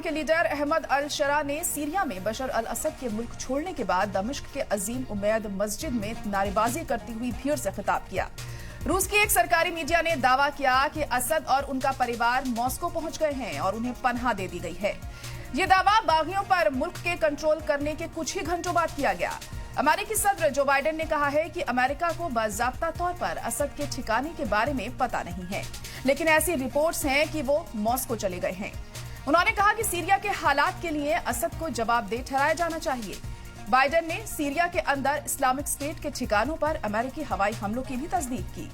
शाम के लीडर अहमद अल शरा ने सीरिया में बशर अल असद के मुल्क छोड़ने के बाद दमिश्क के अजीम उमैद मस्जिद में नारेबाजी करती हुई भीड़ से खिताब किया। रूस की एक सरकारी मीडिया ने दावा किया कि असद और उनका परिवार मॉस्को पहुंच गए हैं और उन्हें पनाह दे दी गई है। ये दावा बागियों पर मुल्क के कंट्रोल करने के कुछ ही घंटों बाद किया गया। अमेरिकी सदर जो बाइडेन ने कहा है कि अमेरिका को बाज़ाब्ता तौर पर असद के ठिकाने के बारे में पता नहीं है, लेकिन ऐसी रिपोर्ट्स हैं कि वो मॉस्को चले गए हैं। उन्होंने कहा कि सीरिया के हालात के लिए असद को जवाबदेह ठहराया जाना चाहिए। बाइडेन ने सीरिया के अंदर इस्लामिक स्टेट के ठिकानों पर अमेरिकी हवाई हमलों की भी तस्दीक की।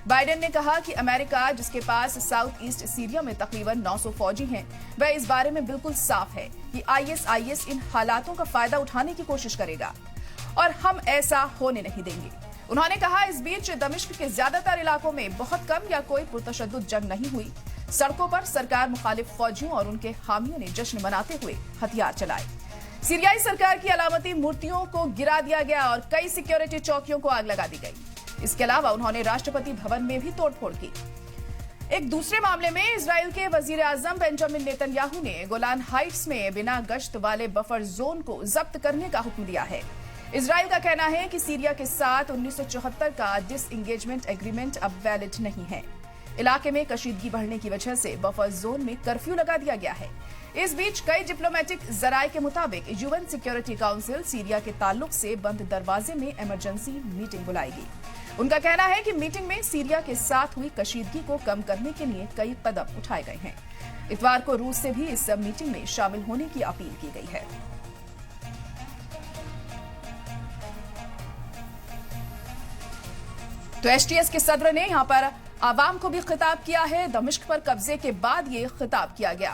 बाइडेन ने कहा कि अमेरिका, जिसके पास साउथ ईस्ट सीरिया में तकरीबन 900 फौजी हैं, वह इस बारे में बिल्कुल साफ है कि आईएस इन हालातों का फायदा उठाने की कोशिश करेगा और हम ऐसा होने नहीं देंगे। उन्होंने कहा, इस बीच दमिश्क के ज्यादातर इलाकों में बहुत कम या कोई पुरतशद्दुद जंग नहीं हुई। सड़कों पर सरकार मुखालिफ फौजियों और उनके हामियों ने जश्न मनाते हुए हथियार चलाए। सीरियाई सरकार की अलामती मूर्तियों को गिरा दिया गया और कई सिक्योरिटी चौकियों को आग लगा दी गई। इसके अलावा उन्होंने राष्ट्रपति भवन में भी तोड़फोड़ की। एक दूसरे मामले में इजराइल के वजीर आजम बेंजामिन नेतन्याहू ने गोलान हाइट्स में बिना गश्त वाले बफर जोन को जब्त करने का हुक्म दिया है। इजराइल का कहना है कि सीरिया के साथ 1974 का डिसएंगेजमेंट एग्रीमेंट अब वैलिड नहीं है। इलाके में कशीदगी बढ़ने की वजह से बफर जोन में कर्फ्यू लगा दिया गया है। इस बीच कई डिप्लोमेटिक जराये के मुताबिक यूएन सिक्योरिटी काउंसिल सीरिया के ताल्लुक से बंद दरवाजे में इमरजेंसी मीटिंग बुलाएगी। उनका कहना है कि मीटिंग में सीरिया के साथ हुई कशीदगी को कम करने के लिए कई कदम उठाए गए हैं। इतवार को रूस से भी इस मीटिंग में शामिल होने की अपील की गई है। तो एसटीएस के सदर ने यहां पर आवाम को भी खिताब किया है। दमिश्क पर कब्जे के बाद ये खिताब किया गया।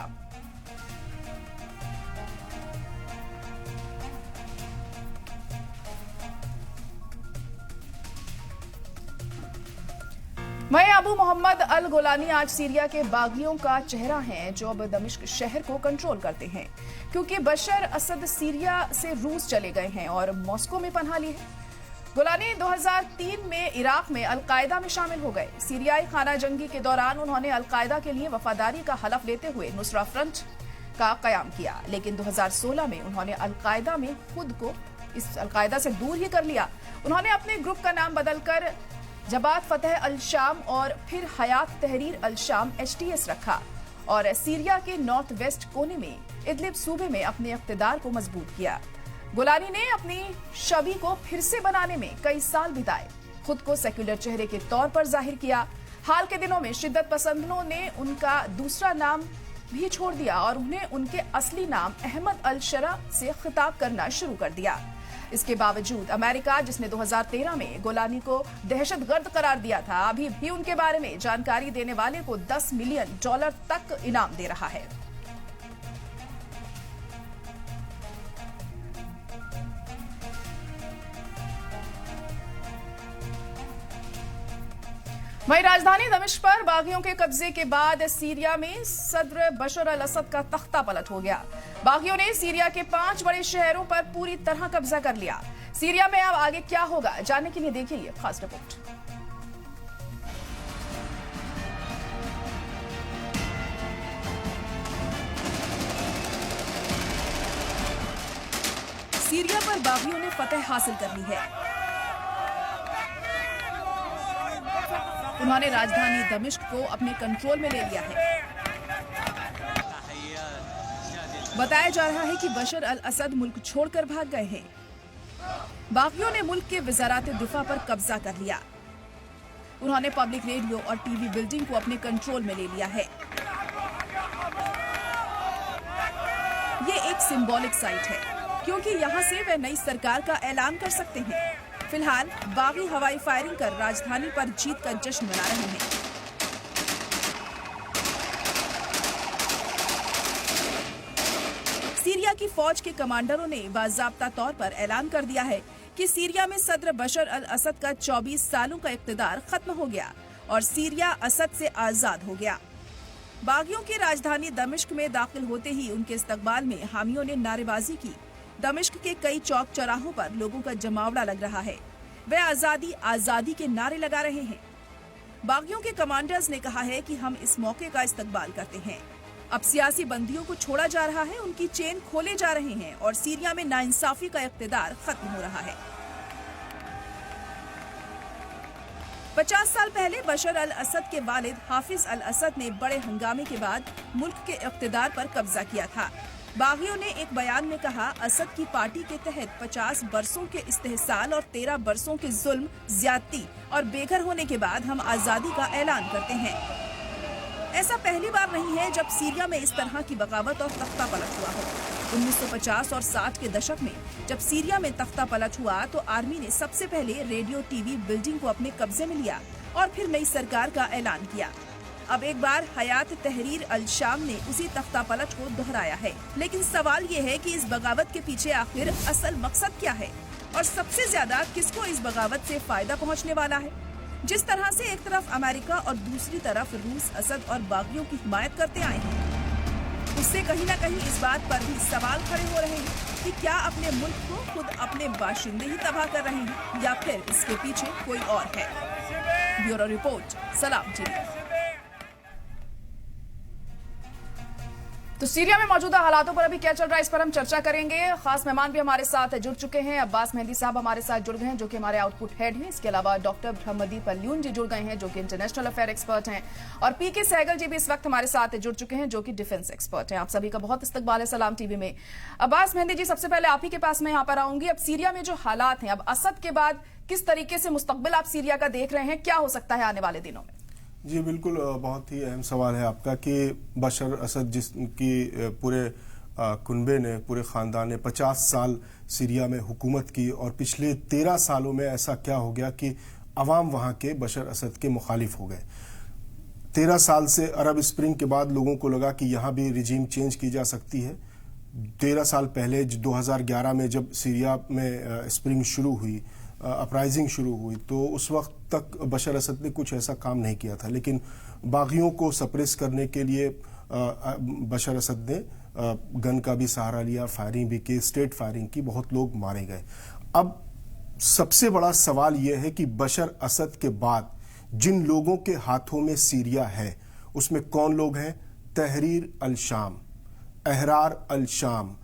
मैं अबू मोहम्मद अल गोलानी आज सीरिया के बागियों का चेहरा हैं जो अब दमिश्क शहर को कंट्रोल करते हैं, क्योंकि बशर असद सीरिया से रूस चले गए हैं और मॉस्को में पनाह ली है। गोलानी 2003 में इराक में अलकायदा में शामिल हो गए। सीरियाई खाना जंगी के दौरान उन्होंने अलकायदा के लिए वफादारी का हलफ लेते हुए नुसरा फ्रंट का कयाम किया, लेकिन 2016 में उन्होंने अलकायदा में खुद को इस अलकायदा से दूर ही कर लिया। उन्होंने अपने ग्रुप का नाम बदलकर जबात फतेह अल शाम और फिर हयात तहरीर अल शाम एचटीएस रखा और सीरिया के नॉर्थ वेस्ट कोने में इदलिब सूबे में अपने इख्तिदार को मजबूत किया। गोलानी ने अपनी छवि को फिर से बनाने में कई साल बिताए, खुद को सेक्युलर चेहरे के तौर पर जाहिर किया। हाल के दिनों में शिद्दत पसंदों ने उनका दूसरा नाम भी छोड़ दिया और उन्हें उनके असली नाम अहमद अल शरा से खिताब करना शुरू कर दिया। इसके बावजूद अमेरिका, जिसने 2013 में गोलानी को दहशतगर्द करार दिया था, अभी भी उनके बारे में जानकारी देने वाले को $10 मिलियन तक इनाम दे रहा है। वहीं राजधानी दमिश्क पर बागियों के कब्जे के बाद सीरिया में सदर बशर अल असद का तख्ता पलट हो गया। बागियों ने सीरिया के 5 बड़े शहरों पर पूरी तरह कब्जा कर लिया। सीरिया में अब आगे क्या होगा, जानने के लिए देखिए ये खास रिपोर्ट। सीरिया पर बागियों ने फतह हासिल कर ली है। उन्होंने राजधानी दमिश्क को अपने कंट्रोल में ले लिया है। बताया जा रहा है कि बशर अल असद मुल्क छोड़कर भाग गए हैं। बागियों ने मुल्क के वजारात दिफा पर कब्जा कर लिया। उन्होंने पब्लिक रेडियो और टीवी बिल्डिंग को अपने कंट्रोल में ले लिया है। ये एक सिंबॉलिक साइट है, क्योंकि यहां से वे नई सरकार का ऐलान कर सकते हैं। फिलहाल बागी हवाई फायरिंग कर राजधानी पर जीत का जश्न मना रहे हैं। सीरिया की फौज के कमांडरों ने बाज़ाब्ता तौर पर ऐलान कर दिया है कि सीरिया में सदर बशर अल असद का 24 सालों का इक़्तिदार खत्म हो गया और सीरिया असद से आजाद हो गया। बागियों की राजधानी दमिश्क में दाखिल होते ही उनके इस्तकबाल में हामियों ने नारेबाजी की। दमिश्क के कई चौक चौराहों पर लोगों का जमावड़ा लग रहा है। वे आजादी आजादी के नारे लगा रहे हैं। बागियों के कमांडर्स ने कहा है कि हम इस मौके का इस्तकबाल करते हैं। अब सियासी बंदियों को छोड़ा जा रहा है, उनकी चेन खोले जा रहे हैं और सीरिया में नाइंसाफी का इक़्तिदार खत्म हो रहा है। 50 साल पहले बशर अल असद के वालिद हाफिज अल असद ने बड़े हंगामे के बाद मुल्क के इक़्तिदार पर कब्जा किया था। बागियों ने एक बयान में कहा, असद की पार्टी के तहत 50 बरसों के इस्तेहसाल और 13 बरसों के जुल्म, ज्यादती और बेघर होने के बाद हम आज़ादी का ऐलान करते हैं। ऐसा पहली बार नहीं है जब सीरिया में इस तरह की बगावत और तख्ता पलट हुआ हो। 1950 और 60 के दशक में जब सीरिया में तख्ता पलट हुआ तो आर्मी ने सबसे पहले रेडियो टीवी बिल्डिंग को अपने कब्जे में लिया और फिर नई सरकार का ऐलान किया। अब एक बार हयात तहरीर अल शाम ने उसी तख्ता पलट को दोहराया है। लेकिन सवाल ये है कि इस बगावत के पीछे आखिर असल मकसद क्या है और सबसे ज्यादा किसको इस बगावत से फायदा पहुंचने वाला है। जिस तरह से एक तरफ अमेरिका और दूसरी तरफ रूस असद और बागियों की हिमायत करते आए हैं, उससे कहीं न कहीं इस बात पर भी सवाल खड़े हो रहे हैं कि क्या अपने मुल्क को खुद अपने बाशिंदे ही तबाह कर रहे हैं या फिर इसके पीछे कोई और है। ब्यूरो रिपोर्ट, सलाम टीवी। तो सीरिया में मौजूदा हालातों पर अभी क्या चल रहा है, इस पर हम चर्चा करेंगे। खास मेहमान भी हमारे साथ जुड़ चुके हैं। अब्बास मेहंदी साहब हमारे साथ जुड़ गए हैं, जो कि हमारे आउटपुट हेड हैं। इसके अलावा डॉक्टर ब्रह्मदीप अल्यून जी जुड़ गए हैं, जो कि इंटरनेशनल अफेयर एक्सपर्ट हैं, और पीके सहगल जी भी इस वक्त हमारे साथ जुड़ चुके हैं, जो कि डिफेंस एक्सपर्ट हैं। आप सभी का बहुत इस्तकबाल है सलाम टीवी में। अब्बास मेहंदी जी, सबसे पहले आप ही के पास मैं यहाँ पर आऊंगी। अब सीरिया में जो हालात हैं, अब असद के बाद किस तरीके से मुस्तकबिल आप सीरिया का देख रहे हैं, क्या हो सकता है आने वाले दिनों में? जी बिल्कुल, बहुत ही अहम सवाल है आपका कि बशर असद जिसकी पूरे कुनबे ने, पूरे ख़ानदान ने 50 साल सीरिया में हुकूमत की और पिछले 13 सालों में ऐसा क्या हो गया कि अवाम वहाँ के बशर असद के मुखालिफ हो गए। 13 साल से अरब स्प्रिंग के बाद लोगों को लगा कि यहाँ भी रिजीम चेंज की जा सकती है। 13 साल पहले 2011 में जब सीरिया में स्प्रिंग शुरू हुई, अपराइजिंग शुरू हुई, तो उस वक्त तक बशर असद ने कुछ ऐसा काम नहीं किया था। लेकिन बागियों को सप्रेस करने के लिए बशर असद ने गन का भी सहारा लिया, फायरिंग भी की, स्ट्रेट फायरिंग की, बहुत लोग मारे गए। अब सबसे बड़ा सवाल यह है कि बशर असद के बाद जिन लोगों के हाथों में सीरिया है उसमें कौन लोग हैं? तहरीर अल शाम, अहरार अल शाम,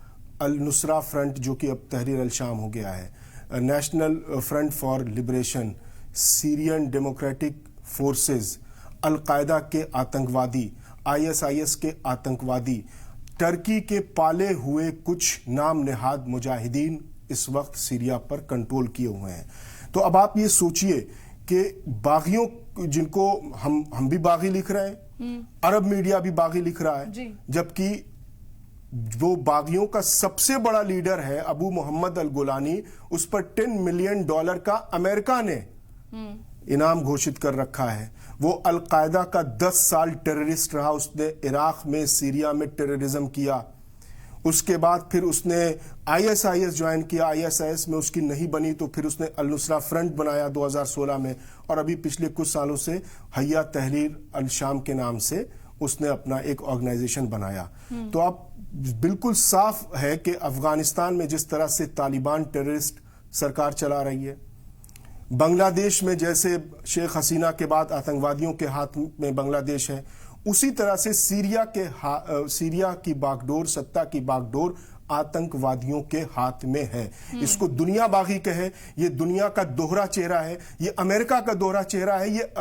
अल नुसरा फ्रंट जो कि अब तहरीर अल शाम हो गया है, national front for liberation, Syrian democratic forces, al Qaeda के आतंकवादी, ISIS के आतंकवादी, टर्की के पाले हुए कुछ नाम नेहाद मुजाहिदीन इस वक्त सीरिया पर कंट्रोल किए हुए हैं। तो अब आप ये सोचिए कि बागियों, जिनको हम भी बागी लिख रहे हैं, अरब मीडिया भी बागी लिख रहा है, जबकि वो बागियों का सबसे बड़ा लीडर है अबू मोहम्मद अल गुलानी, उस पर $10 मिलियन का अमेरिका ने इनाम घोषित कर रखा है। वो अल-कायदा का 10 साल टेररिस्ट रहा, उसने इराक में, सीरिया में टेररिज्म किया। उसके बाद फिर उसने ISIS ज्वाइन किया, ISIS में उसकी नहीं बनी तो फिर उसने अल नुसरा फ्रंट बनाया 2016 में, और अभी पिछले कुछ सालों से हया तहरीर अल शाम के नाम से उसने अपना एक ऑर्गेनाइजेशन बनाया। तो अब बिल्कुल साफ है कि अफगानिस्तान में जिस तरह से तालिबान टेररिस्ट सरकार चला रही है, बांग्लादेश में जैसे शेख हसीना के बाद आतंकवादियों के हाथ में बांग्लादेश है, उसी तरह से सीरिया की बागडोर, सत्ता की बागडोर आतंकवादियों के हाथ में है। इसको दुनिया बागी कहे, ये दुनिया का दोहरा चेहरा है, ये अमेरिका का दोहरा चेहरा है, ये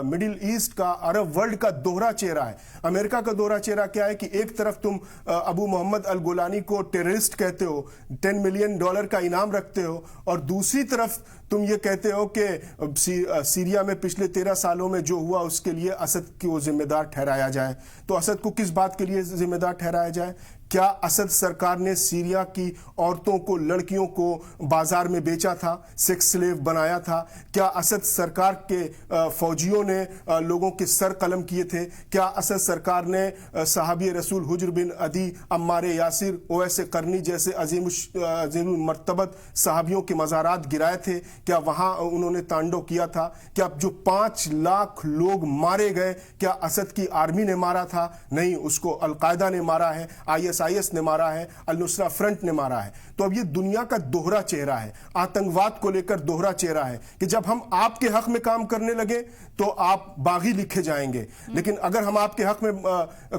मिडिल ईस्ट का, अरब वर्ल्ड का दोहरा चेहरा है। अमेरिका का दोहरा चेहरा क्या है कि एक तरफ तुम अबू मोहम्मद अल गुलानी को टेररिस्ट कहते हो, $10 मिलियन का इनाम रखते हो, और दूसरी तरफ तुम ये कहते हो कि सीरिया में पिछले 13 सालों में जो हुआ उसके लिए असद को जिम्मेदार ठहराया जाए। तो असद को किस बात के लिए जिम्मेदार ठहराया जाए? क्या असद सरकार ने सीरिया की औरतों को, लड़कियों को बाजार में बेचा था, सेक्स स्लेव बनाया था? क्या असद सरकार के फौजियों ने लोगों के सर कलम किए थे? क्या असद सरकार ने सहाबी रसूल हुज्र बिन अदी, अम्मार यासिर, ओवैसे करनी जैसे अजीम मर्तबत सहाबियों के मज़ारात गिराए थे? क्या वहां उन्होंने तांडव किया था? क्या जो 5 लाख लोग मारे गए, क्या असद की आर्मी ने मारा था? नहीं, उसको अल-कायदा ने मारा है, ISIS ने मारा है, अल नुसरा फ्रंट ने मारा है। तो अब ये दुनिया का दोहरा चेहरा है, आतंकवाद को लेकर दोहरा चेहरा है कि जब हम आपके हक में काम करने लगे तो आप बागी लिखे जाएंगे, लेकिन अगर हम आपके हक में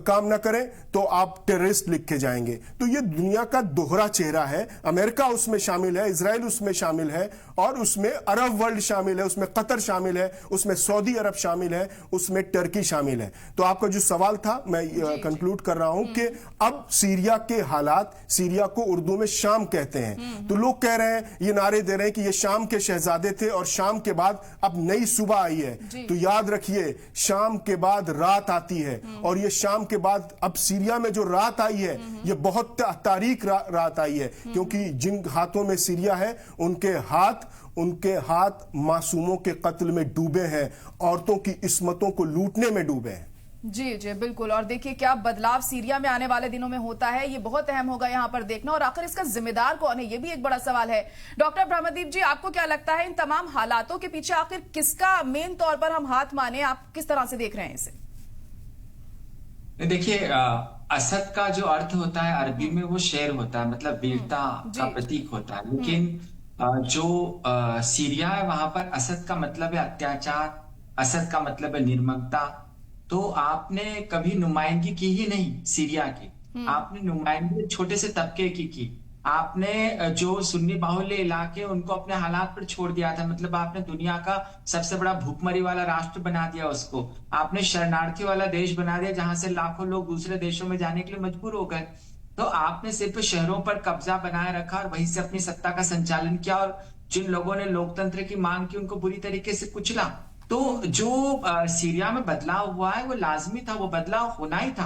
काम ना करें तो आप टेररिस्ट लिखे जाएंगे। तो ये दुनिया का दोहरा चेहरा है। अमेरिका उसमें शामिल है, इजराइल उसमें शामिल है, और उसमें अरब वर्ल्ड शामिल है, उसमें कतर शामिल है, उसमें सऊदी अरब शामिल है, उसमें टर्की शामिल है। तो आपका जो सवाल था मैं कंक्लूड कर रहा हूं कि अब सीरिया के हालात, सीरिया को उर्दू में शाम कहते हैं, तो लोग कह रहे हैं, ये नारे दे रहे हैं कि ये शाम के शहजादे थे और शाम के बाद अब नई सुबह आई है। तो याद रखिए, शाम के बाद रात आती है, और ये शाम के बाद अब सीरिया में जो रात आई है ये बहुत तारीख रात आई है, क्योंकि जिन हाथों में सीरिया है उनके हाथ मासूमों के कत्ल में डूबे हैं, औरतों की इस्मतों को लूटने में डूबे हैं। जी जी बिल्कुल। और देखिए क्या बदलाव सीरिया में आने वाले दिनों में होता है, ये बहुत अहम होगा यहां पर देखना। और आखिर इसका जिम्मेदार कौन है, ये भी एक बड़ा सवाल है। डॉक्टर ब्रह्मदीप जी, आपको क्या लगता है इन तमाम हालातों के पीछे आखिर किसका मेन तौर पर हम हाथ माने, आप किस तरह से देख रहे हैं इसे? देखिए, असद का जो अर्थ होता है अरबी में वो शेर होता है, मतलब वीरता का प्रतीक होता है। लेकिन जो सीरिया है वहां पर असद का मतलब है अत्याचार, असद का मतलब है निर्ममता। तो आपने कभी नुमाइंदगी की ही नहीं सीरिया की, आपने नुमाइंदगी छोटे से तबके की। आपने जो सुन्नी बाहुल्य इलाके उनको अपने हालात पर छोड़ दिया था, मतलब आपने दुनिया का सबसे बड़ा भूखमरी वाला राष्ट्र बना दिया उसको, आपने शरणार्थी वाला देश बना दिया जहां से लाखों लोग दूसरे देशों में जाने के लिए मजबूर हो गए। तो आपने सिर्फ शहरों पर कब्जा बनाए रखा और वहीं से अपनी सत्ता का संचालन किया, और जिन लोगों ने लोकतंत्र की मांग की उनको बुरी तरीके से कुचला। तो जो सीरिया में बदलाव हुआ है वो लाजमी था, वो बदलाव होना ही था।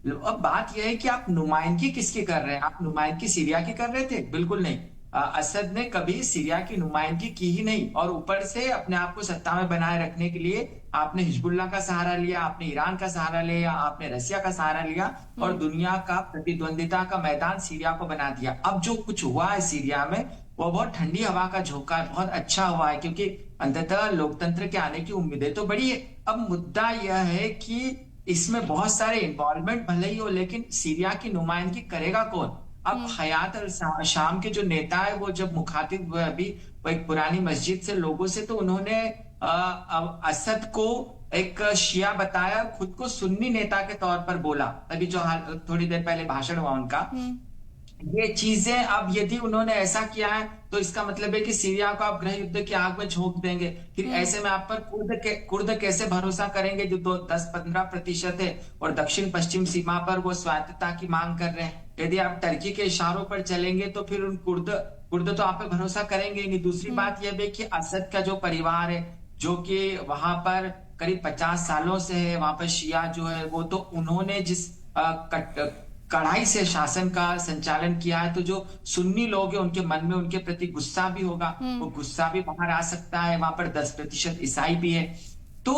अब बात यह है कि आप नुमाइंदगी किसकी कर रहे हैं? आप नुमाइंदगी सीरिया की कर रहे थे? बिल्कुल नहीं। असद ने कभी सीरिया की नुमाइंदगी की ही नहीं, और ऊपर से अपने आप को सत्ता में बनाए रखने के लिए आपने हिजबुल्ला का सहारा लिया, आपने ईरान का सहारा लिया, आपने रसिया का सहारा लिया, और दुनिया का प्रतिद्वंदिता का मैदान सीरिया को बना दिया। अब जो कुछ हुआ है सीरिया में वो बहुत ठंडी हवा का झोंका है, बहुत अच्छा हुआ है, क्योंकि अंततः लोकतंत्र के आने की उम्मीदें तो बड़ी है। अब मुद्दा यह है कि इसमें बहुत सारे इन्वॉल्वमेंट भले ही हो, लेकिन सीरिया की नुमाइंदगी करेगा कौन? अब हयात अल शाम के जो नेता है वो जब मुखातिब हुए अभी वो एक पुरानी मस्जिद से लोगों से, तो उन्होंने असद को एक शिया बताया, खुद को सुन्नी नेता के तौर पर बोला। अभी जो थोड़ी देर पहले भाषण हुआ उनका, ये चीजें अब यदि उन्होंने ऐसा किया है तो इसका मतलब है कि सीरिया को आप गृह युद्ध की आग में झोंक देंगे। फिर ऐसे में आप पर कुर्द कैसे भरोसा करेंगे जो 10-15% है, और दक्षिण पश्चिम सीमा पर वो स्वायत्तता की मांग कर रहे हैं। यदि आप टर्की के इशारों पर चलेंगे तो फिर उन कुर्द तो आप पे भरोसा करेंगे नहीं। दूसरी बात यह भी कि असद का जो परिवार है जो कि वहां पर करीब 50 सालों से है, वहां पर शिया जो है वो, तो उन्होंने जिस कड़ाई से शासन का संचालन किया है, तो जो सुन्नी लोग हैं उनके मन में उनके प्रति गुस्सा भी होगा, वो गुस्सा भी बाहर आ सकता है। वहां पर 10% ईसाई भी है। तो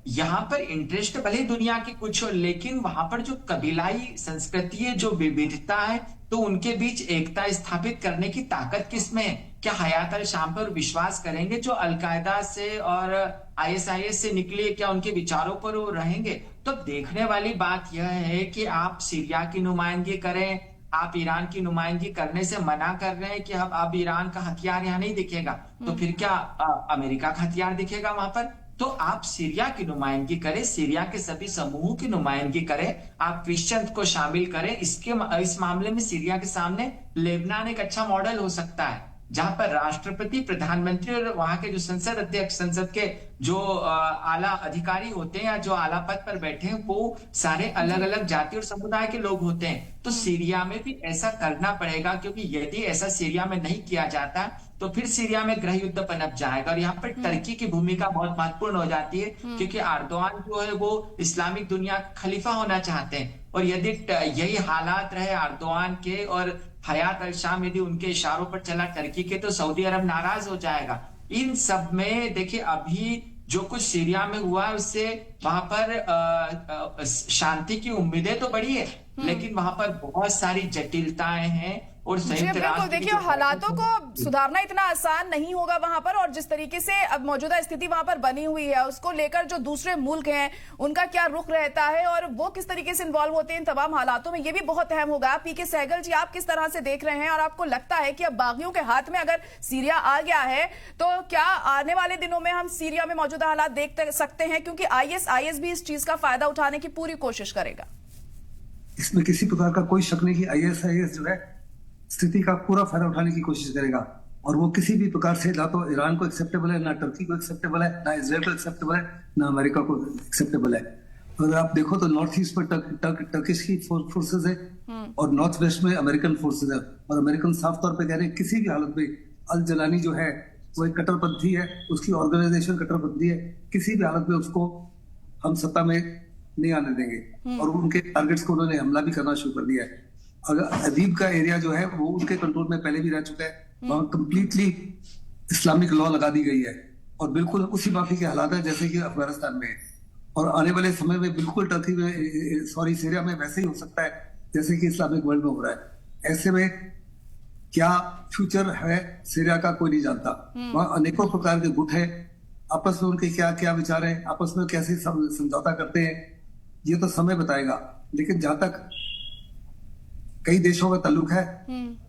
यहाँ पर इंटरेस्ट भले ही दुनिया की कुछ हो, लेकिन वहां पर जो कबीलाई संस्कृति है, जो विविधता है, तो उनके बीच एकता स्थापित करने की ताकत किसमें है? क्या हयात अल शाम पर विश्वास करेंगे जो अलकायदा से और ISIS से निकले? क्या उनके विचारों पर वो रहेंगे? तो देखने वाली बात यह है कि आप सीरिया की नुमाइंदगी करें, आप ईरान की नुमाइंदगी करने से मना कर रहे हैं कि अब ईरान का हथियार यहाँ नहीं दिखेगा, तो फिर क्या अमेरिका का हथियार दिखेगा वहां पर? तो आप सीरिया की नुमाइंदगी करें, सीरिया के सभी समूहों की नुमाइंदगी करें, आप क्रिश्चियन को शामिल करें। इस मामले में सीरिया के सामने लेबनान एक अच्छा मॉडल हो सकता है, जहां पर राष्ट्रपति, प्रधानमंत्री और वहां के जो संसद अध्यक्ष, संसद के जो आला अधिकारी होते हैं या जो आला पद पर बैठे हैं, वो सारे अलग अलग जाति और समुदाय के लोग होते हैं। तो सीरिया में भी ऐसा करना पड़ेगा, क्योंकि यदि ऐसा सीरिया में नहीं किया जाता तो फिर सीरिया में गृह युद्ध पनप जाएगा। और यहाँ पर टर्की की भूमिका बहुत महत्वपूर्ण हो जाती है, क्योंकि एर्दोआन जो है वो इस्लामिक दुनिया का खलीफा होना चाहते हैं, और यदि यही हालात रहे एर्दोआन के और हयात अल शाम यदि उनके इशारों पर चला टर्की के, तो सऊदी अरब नाराज हो जाएगा। इन सब में देखिए अभी जो कुछ सीरिया में हुआ है उससे वहां पर शांति की उम्मीदें तो बड़ी है, लेकिन वहां पर बहुत सारी जटिलताएं हैं, और जी संयुक्त बिल्कुल, राष्ट्र की देखिए जो हालातों को सुधारना इतना आसान नहीं होगा वहां पर, और जिस तरीके से अब मौजूदा स्थिति वहां पर बनी हुई है उसको लेकर जो दूसरे मुल्क हैं उनका क्या रुख रहता है और वो किस तरीके से इन्वॉल्व होते हैं इन तमाम हालातों में, ये भी बहुत अहम होगा। पीके सहगल जी, आप किस तरह से देख रहे हैं और आपको लगता है कि अब बागियों के हाथ में अगर सीरिया आ गया है तो क्या आने वाले दिनों में हम सीरिया में मौजूदा हालात देख सकते हैं, क्योंकि आईएस भी इस चीज का फायदा उठाने की पूरी कोशिश करेगा? इसमें किसी प्रकार का कोई शक नहीं कि आईएस जो है स्थिति का पूरा फायदा उठाने की कोशिश करेगा, और वो किसी भी प्रकार से ना तो ईरान को एक्सेप्टेबल है, ना टर्की को एक्सेप्टेबल है, ना इजराइल को एक्सेप्टेबल है, ना अमेरिका को एक्सेप्टेबल है। अगर आप देखो तो नॉर्थ ईस्ट पर टर्किश की फोर्सेज है और नॉर्थ वेस्ट में अमेरिकन फोर्सेज है, और अमेरिकन साफ तौर पे कह रहे हैं किसी भी हालत में अल जलानी जो है वो एक कट्टरपंथी है, उसकी ऑर्गेनाइजेशन कट्टरपंथी है, किसी भी हालत में उसको हम सत्ता में नहीं आने देंगे, और उनके टारगेट्स को उन्होंने हमला भी करना शुरू कर दिया है। अगर अदीब का एरिया जो है वो उनके कंट्रोल में पहले भी रह चुका है, वहां कंप्लीटली इस्लामिक लॉ लगा दी गई है और बिल्कुल उसी माफी के हालात है जैसे कि अफगानिस्तान में है, और आने वाले समय में बिल्कुल टर्की में सीरिया में वैसे ही हो सकता है जैसे कि इस्लामिक वर्ल्ड में हो रहा है। ऐसे में क्या फ्यूचर है सीरिया का कोई नहीं जानता। वहां अनेकों प्रकार के गुट है, आपस में उनके क्या क्या विचार है, आपस में कैसे समझौता करते हैं, ये तो समय बताएगा। लेकिन जहां तक कई देशों का ताल्लुक है,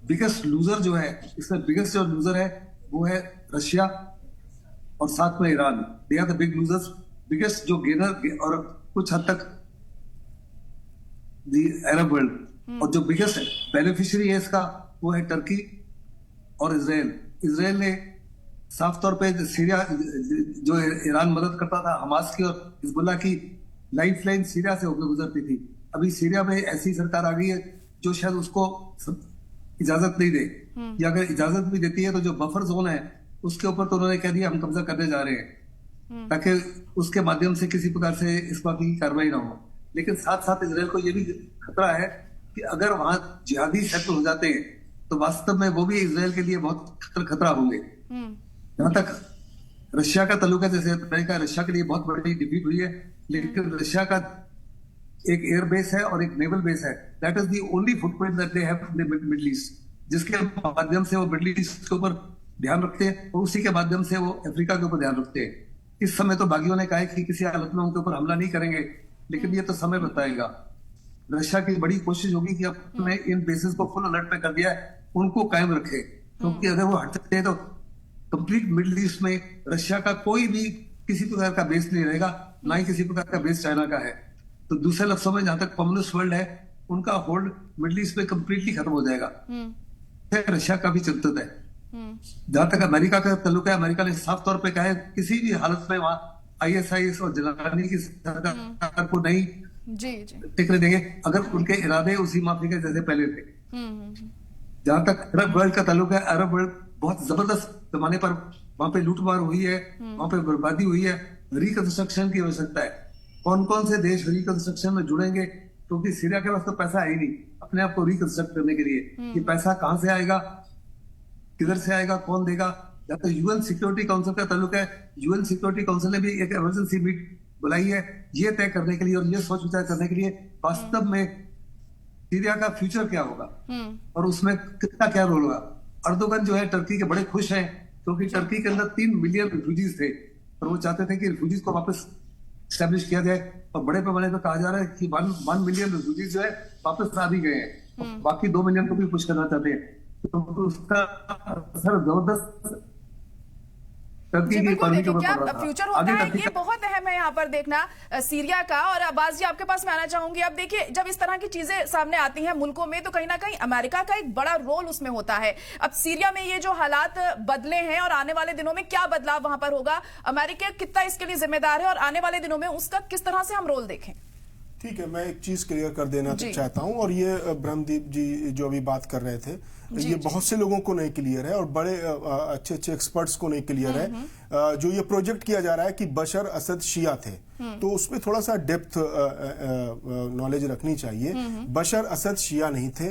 बिगेस्ट लूजर जो है, इसमें बिगेस्ट जो लूजर है वो है रशिया और साथ में Iran. They are the big losers. Biggest जो गेनर और कुछ हद तक द अरब वर्ल्ड, और जो बिगेस्ट बेनिफिशियरी है इसका वो है टर्की और इजराइल। इजराइल ने साफ तौर पे सीरिया जो ईरान मदद करता था हमास की और हिजबुल्लाह की लाइफ लाइन सीरिया से होकर गुजरती थी, अभी सीरिया में ऐसी सरकार आ गई है जो शायद उसको इजाजत नहीं दे, या अगर इजाजत भी देती है तो जो बफर जोन है उसके ऊपर तो उन्होंने कह दिया हम कब्जा करने जा रहे हैं, ताकि उसके माध्यम से किसी प्रकार से इस बात की कार्रवाई ना हो। लेकिन साथ साथ इजराइल को यह भी खतरा है कि अगर वहां जिहादी सेटल हो जाते हैं तो वास्तव में वो भी इजराइल के लिए बहुत खतरा होंगे। जहां तक रशिया का ताल्लुक है, जैसे अमेरिका रशिया के लिए बहुत बड़ी डिफीट हुई है, लेकिन रशिया का एक एयर बेस है और एक नेवल बेस है। That is the only footprint that they have in the middle east, जिसके माध्यम से वो मिडिल ईस्ट के ऊपर ध्यान रखते हैं और उसी के माध्यम से वो अफ्रीका के ऊपर ध्यान रखते हैं। इस समय तो बागियों ने कहा है कि किसी हालत में उनके ऊपर हमला नहीं करेंगे, लेकिन ये तो समय बताएगा। रशिया की बड़ी कोशिश होगी कि अपने इन बेसिस को फुल अलर्ट पे कर दिया है, उनको कायम रखे, क्योंकि अगर वो हट सकते हैं तो कंप्लीट मिडिल ईस्ट में रशिया का कोई भी किसी प्रकार का बेस नहीं रहेगा, ना ही किसी प्रकार का बेस चाइना का है। तो दूसरे लफ्जों में जहां तक कम्युनिस्ट वर्ल्ड है उनका होल्ड मिडिल ईस्ट में कंप्लीटली खत्म हो जाएगा। रशिया का भी चिंतित है। जहां तक अमेरिका का ताल्लुक है, अमेरिका ने साफ तौर पे कहा है किसी भी हालत में वहां आईएसआईएस और जलानी की सरकार को नहीं टिकने देंगे अगर उनके इरादे उसी माफी के जैसे पहले थे। जहां तक अरब वर्ल्ड का ताल्लुक है, अरब वर्ल्ड बहुत जबरदस्त पैमाने पर वहां पे लूटमार हुई है, वहां पे बर्बादी हुई है, रिकंस्ट्रक्शन की आवश्यकता है। कौन कौन से देश रिकंस्ट्रक्शन में जुड़ेंगे, क्योंकि सीरिया के पास तो पैसा है ही नहीं अपने आप को रिकंस्ट्रक्ट करने के लिए। ये पैसा कहां से आएगा, किधर से आएगा, कौन देगा? या तो यूएन सिक्योरिटी काउंसिल का ताल्लुक है, यूएन सिक्योरिटी काउंसिल ने भी एक इमरजेंसी मीट बुलाई है ये तय करने के लिए और ये सोच विचार करने के लिए वास्तव में सीरिया का फ्यूचर क्या होगा और उसमें कितना क्या रोल होगा। अर्दोगन जो है टर्की के बड़े खुश हैं, क्योंकि टर्की के अंदर 3 मिलियन रिफ्यूजीज थे और वो चाहते थे कि रिफ्यूजीज को वापस स्टैब्लिश किया जाए, और बड़े पैमाने पर कहा जा रहा है कि 1 मिलियन रिफ्यूजीज जो है वापस आ भी गए हैं, बाकी 2 मिलियन को भी पुश करना चाहते हैं। तो उसका असर जबरदस्त टर्की की इकोनॉमी के ऊपर पड़ रहा था। फ्यूचर होता है, ये बहुत अहम है यहाँ पर देखना सीरिया का। और अब्बास जी आपके पास मैं आना चाहूंगी। अब देखिए जब इस तरह की चीजें सामने आती हैं मुल्कों में तो कहीं ना कहीं अमेरिका का एक बड़ा रोल उसमें होता है। अब सीरिया में ये जो हालात बदले हैं और आने वाले दिनों में क्या बदलाव वहां पर होगा, अमेरिका कितना इसके लिए जिम्मेदार है और आने वाले दिनों में उसका किस तरह से हम रोल देखें? ठीक है, मैं एक चीज क्लियर कर देना चाहता हूं, और ये ब्रह्मदीप जी जो अभी बात कर रहे थे ये बहुत से लोगों को नहीं क्लियर है और बड़े अच्छे अच्छे एक्सपर्ट्स को नहीं क्लियर है। जो ये प्रोजेक्ट किया जा रहा है कि बशर असद शिया थे, तो उसमें थोड़ा सा डेप्थ नॉलेज रखनी चाहिए। बशर असद शिया नहीं थे,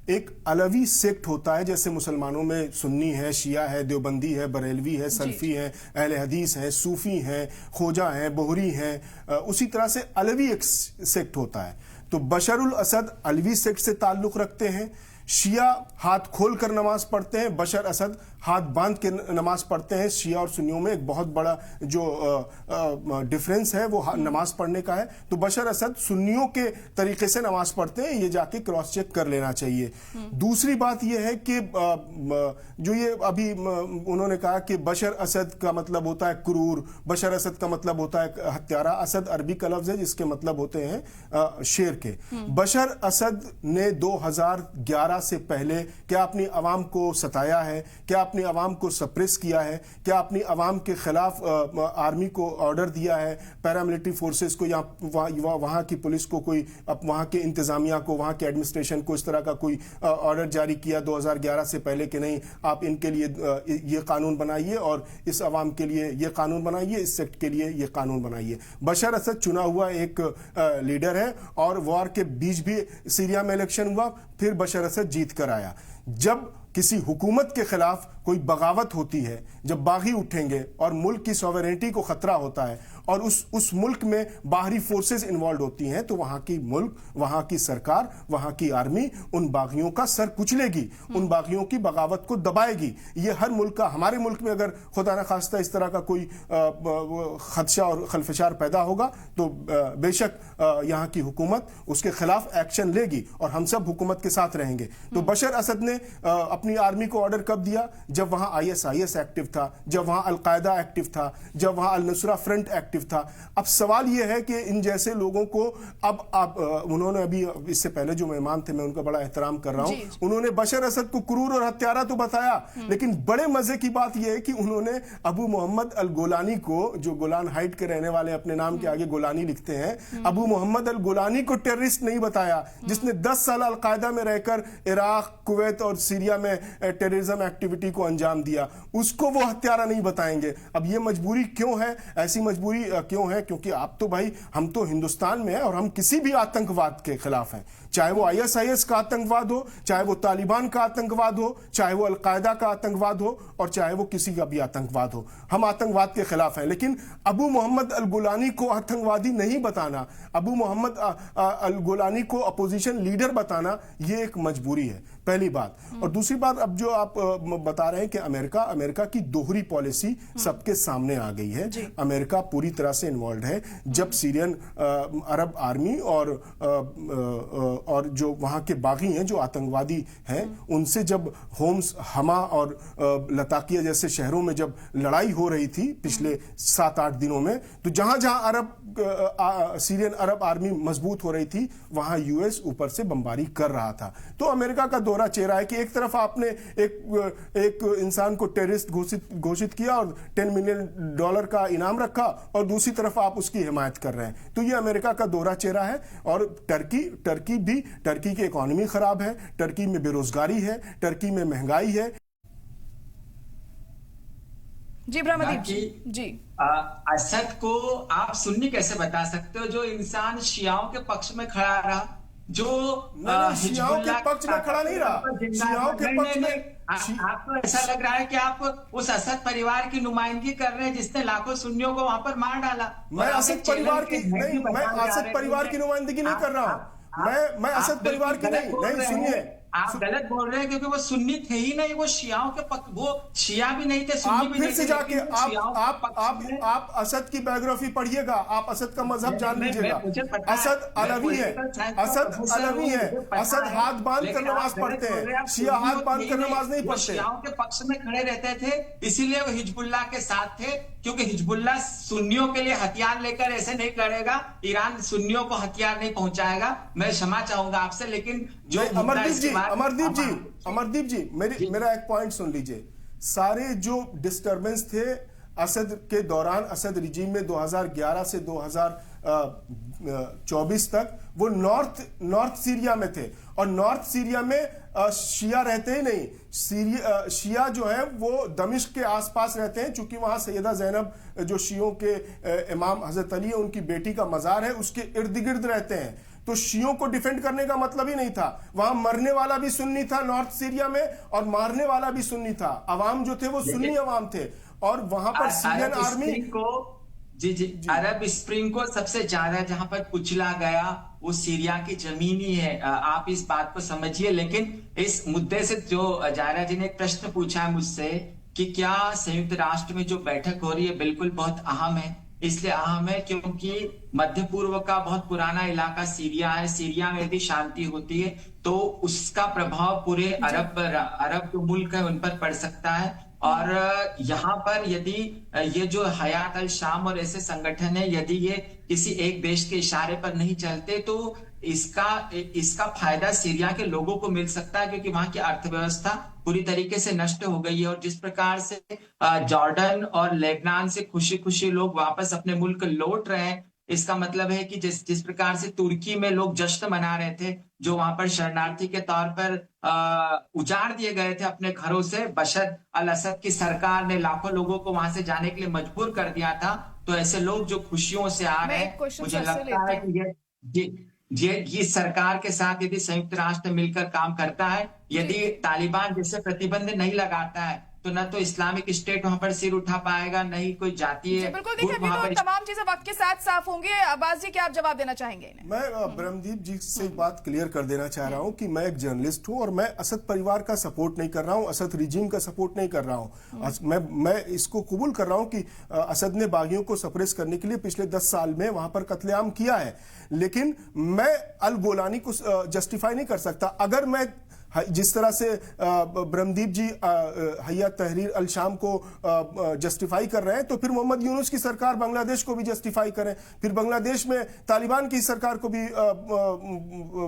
एक अलवी सेक्ट होता है, जैसे मुसलमानों में सुन्नी है, शिया है, देवबंदी है, बरेलवी है, सल्फी है, अहले हदीस है, सूफी है, खोजा है, बोहरी है, उसी तरह से अलवी एक सेक्ट होता है। तो बशरुल असद अलवी सेक्ट से ताल्लुक रखते हैं, शिया हाथ खोलकर नमाज पढ़ते हैं, बशर असद हाथ बांध के नमाज पढ़ते हैं। शिया और सुन्नियों में एक बहुत बड़ा जो डिफरेंस है वो नमाज पढ़ने का है। तो बशर असद सुन्नियों के तरीके से नमाज पढ़ते हैं, ये जाके क्रॉस चेक कर लेना चाहिए। दूसरी बात ये है कि जो ये अभी उन्होंने कहा कि बशर असद का मतलब होता है क्रूर, बशर असद का मतलब होता है हत्यारा। असद अरबी का लफ्ज है जिसके मतलब होते हैं शेर के। बशर असद ने 2011 से पहले क्या अपनी आवाम को सताया है, क्या अपनी आवाम को सप्रेस किया है, क्या अपनी आवाम के खिलाफ आर्मी को ऑर्डर दिया है, पैरामिलिट्री फोर्सेस को या वहां की पुलिस को, कोई वहां के इंतजामिया को, वहां के एडमिनिस्ट्रेशन को इस तरह का कोई ऑर्डर जारी किया 2011 से पहले कि नहीं आप इनके लिए ये कानून बनाइए और इस आवाम के लिए ये कानून बनाइए, इस सेक्ट के लिए ये कानून बनाइए। बशर असद चुना हुआ एक लीडर है और वॉर के बीच भी सीरिया में इलेक्शन हुआ, फिर बशर असद जीत कर आया। जब किसी हुकूमत के खिलाफ कोई बगावत होती है, जब बागी उठेंगे और मुल्क की सॉवरेनिटी को खतरा होता है और उस मुल्क में बाहरी फोर्सेस इन्वॉल्व होती हैं, तो वहां की मुल्क, वहां की सरकार, वहां की आर्मी उन बागियों का सर कुचलेगी, उन बागियों की बगावत को दबाएगी। ये हर मुल्क का, हमारे मुल्क में अगर खुदा न खास्ता इस तरह का कोई खदशा और खलफशार पैदा होगा तो बेशक यहाँ की हुकूमत उसके खिलाफ एक्शन लेगी और हम सब हुकूमत के साथ रहेंगे। तो बशर असद ने अपनी आर्मी को ऑर्डर कब दिया? जब वहां ISIS एक्टिव था, जब वहां अलकायदा एक्टिव था, जब वहां अल नुसरा फ्रंट एक्टिव था। अब सवाल यह है कि इन जैसे लोगों को अब उन्होंने अभी इससे पहले जो मेहमान थे मैं उनका बड़ा एहतराम कर रहा हूं, उन्होंने बशर असद को क्रूर और हत्यारा तो बताया, लेकिन बड़े मजे की बात यह है कि उन्होंने अबू मोहम्मद अल गोलानी को, जो गोलान हाइट के रहने वाले अपने नाम के आगे गोलानी लिखते हैं, अबू मोहम्मद अल गोलानी को टेररिस्ट नहीं बताया, जिसने 10 साल अलकायदा में रहकर इराक, कुवैत और सीरिया में टेररिज्म एक्टिविटी को अंजाम दिया, उसको वो हत्यारा नहीं बताएंगे। अब ये मजबूरी क्यों है? ऐसी मजबूरी क्यों है? क्योंकि आप तो भाई, हम तो हिंदुस्तान में हैं और हम किसी भी आतंकवाद के खिलाफ हैं, चाहे वो ISIS का आतंकवाद हो, चाहे वो तालिबान का आतंकवाद हो, चाहे वो अलकायदा का आतंकवाद हो और चाहे वो किसी का भी आतंकवाद हो, हम आतंकवाद के खिलाफ हैं। लेकिन अबू मोहम्मद अल गोलानी को आतंकवादी नहीं बताना, अबू मोहम्मद अल गोलानी को अपोजिशन लीडर बताना, ये एक मजबूरी है, पहली बात। और दूसरी बात, अब जो आप बता रहे हैं कि अमेरिका की दोहरी पॉलिसी सबके सामने आ गई है। अमेरिका पूरी तरह से इन्वॉल्व है। जब सीरियन अरब आर्मी और जो वहां के बागी हैं, जो आतंकवादी हैं, उनसे जब होम्स, हमा और लताकिया जैसे शहरों में जब लड़ाई हो रही थी पिछले 7-8 दिनों में, तो जहां सीरियन अरब आर्मी मजबूत हो रही थी, वहां US ऊपर से बमबारी कर रहा था। तो अमेरिका का दोहरा चेहरा है कि एक तरफ आपने एक इंसान को टेररिस्ट घोषित किया और $10 मिलियन का इनाम रखा और दूसरी तरफ आप उसकी हिमायत कर रहे हैं। तो ये अमेरिका का दोहरा चेहरा है। और टर्की की इकोनॉमी खराब है, टर्की में बेरोजगारी है, टर्की में महंगाई है। जी ब्रह्मदीप जी, असद को आप सुन्नी कैसे बता सकते हो, जो इंसान शियाओं के पक्ष में खड़ा रहा, जो शियाओं के पक्ष में खड़ा नहीं रहा, शियाओं के पक्ष में। आपको ऐसा लग रहा है कि आप उस असद परिवार की नुमाइंदगी कर रहे हैं जिसने लाखों सुन्नियों को वहां पर मार डाला। मैं असद परिवार की नुमाइंदगी नहीं कर रहा हूं। मैं असद परिवार की नहीं सुनिए, आप गलत बोल रहे हैं क्योंकि वो सुन्नी थे ही नहीं, वो शियाओं के वो शिया भी नहीं थे, सुन्नी भी नहीं थे। फिर से जाके आप असद की बायोग्राफी पढ़िएगा, आप असद का मजहब जान लीजिएगा। असद अलवी है, असद हाथ बांध कर नमाज पढ़ते हैं, शिया हाथ बांध कर नमाज नहीं पढ़ते। शियाओं के पक्ष में खड़े रहते थे, इसीलिए वो हिजबुल्लाह के साथ थे, क्योंकि हिजबुल्लाह सुन्नियों के लिए हथियार लेकर ऐसे नहीं लड़ेगा, ईरान सुन्नियों को हथियार नहीं पहुंचाएगा। मैं क्षमा चाहूंगा आपसे, लेकिन जो अमरदीप जी मेरा एक पॉइंट सुन लीजिए। सारे जो डिस्टर्बेंस थे असद के दौरान, असद रिजीम में 2011 से 2024 तक, वो नॉर्थ सीरिया में थे और नॉर्थ सीरिया में शिया रहते ही नहीं। शिया जो है वो दमिश्क के आसपास रहते हैं, चूंकि वहां सैयदा ज़ैनब जो शियों के इमाम हजरत अली है, उनकी बेटी का मजार है, उसके इर्द गिर्द रहते हैं। तो शियों को डिफेंड करने का मतलब ही नहीं था। वहां मरने वाला भी सुन्नी था नॉर्थ सीरिया में और मारने वाला भी सुन्नी था। अवाम जो थे वो सुन्नी अवाम थे और वहां पर सीरियन आर्मी को जी अरब स्प्रिंग को सबसे ज्यादा जहां पर कुचला गया वो सीरिया की जमीन ही है। आप इस बात को समझिए। लेकिन इस मुद्दे से जो जायरा जी ने एक प्रश्न पूछा है मुझसे कि क्या संयुक्त राष्ट्र में जो बैठक हो रही है, बिल्कुल बहुत अहम है। इसलिए अहम है क्योंकि मध्य पूर्व का बहुत पुराना इलाका सीरिया है। सीरिया में यदि शांति होती है तो उसका प्रभाव पूरे अरब जो मुल्क है उन पर पड़ सकता है। और यहाँ पर यदि ये जो हयात अल शाम और ऐसे संगठन है, यदि ये किसी एक देश के इशारे पर नहीं चलते तो इसका फायदा सीरिया के लोगों को मिल सकता है, क्योंकि वहां की अर्थव्यवस्था पूरी तरीके से नष्ट हो गई है। और जिस प्रकार से जॉर्डन और लेबनान से खुशी खुशी लोग वापस अपने मुल्क लौट रहे हैं, इसका मतलब है कि जिस प्रकार से तुर्की में लोग जश्न मना रहे थे, जो वहां पर शरणार्थी के तौर पर उजाड़ दिए गए थे अपने घरों से, बशर अल असद की सरकार ने लाखों लोगों को वहां से जाने के लिए मजबूर कर दिया था। तो ऐसे लोग जो खुशियों से आ रहे हैं, मुझे लगता है कि ये सरकार के साथ यदि संयुक्त राष्ट्र मिलकर काम करता है, यदि तालिबान जैसे प्रतिबंध नहीं लगाता है, तो न तो इस्लामिक स्टेट वहां पर सिर उठा पाएगा, न ही कोई जातीय। बिल्कुल, देखिए अभी तो तमाम चीजें वक्त के साथ साफ होंगे। अब्बास जी, क्या आप जवाब देना चाहेंगे? मैं ब्रह्मदीप जी से एक बात क्लियर कर देना चाह रहा हूं कि मैं एक जर्नलिस्ट हूं और मैं असद परिवार का सपोर्ट नहीं कर रहा हूं, असद रिजीम का सपोर्ट नहीं कर रहा हूं। मैं इसको कबूल कर रहा हूं कि असद ने बागियों को सप्रेस करने के लिए पिछले 10 साल में वहां पर कत्लेआम किया है, लेकिन मैं अल गोलानी को जस्टिफाई नहीं कर सकता। अगर मैं जिस तरह से ब्रह्मदीप जी हयात तहरीर अल शाम को जस्टिफाई कर रहे हैं, तो फिर मोहम्मद यूनुस की सरकार बांग्लादेश को भी जस्टिफाई करें, फिर बांग्लादेश में तालिबान की सरकार को भी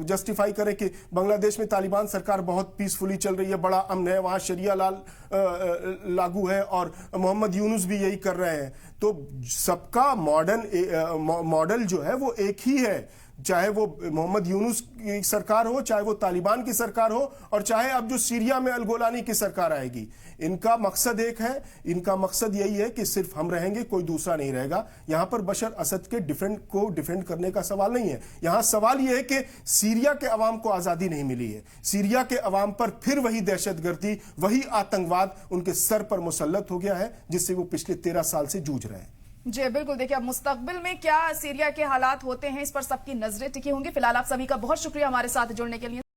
जस्टिफाई करें कि बांग्लादेश में तालिबान सरकार बहुत पीसफुली चल रही है, बड़ा अमन है, वहां शरिया लागू है और मोहम्मद यूनुस भी यही कर रहे हैं। तो सबका मॉडल जो है वो एक ही है, चाहे वो मोहम्मद यूनुस की सरकार हो, चाहे वो तालिबान की सरकार हो, और चाहे अब जो सीरिया में अल गोलानी की सरकार आएगी। इनका मकसद एक है, इनका मकसद यही है कि सिर्फ हम रहेंगे, कोई दूसरा नहीं रहेगा। यहां पर बशर असद के डिफेंड करने का सवाल नहीं है। यहां सवाल यह है कि सीरिया के अवाम को आजादी नहीं मिली है, सीरिया के अवाम पर फिर वही दहशतगर्दी, वही आतंकवाद उनके सर पर मुसल्लत हो गया है, जिससे वो पिछले 13 साल से जूझ रहे हैं। जी बिल्कुल, देखिए अब मुस्तकबिल में क्या सीरिया के हालात होते हैं, इस पर सबकी नजरें टिकी होंगी। फिलहाल आप सभी का बहुत शुक्रिया हमारे साथ जुड़ने के लिए।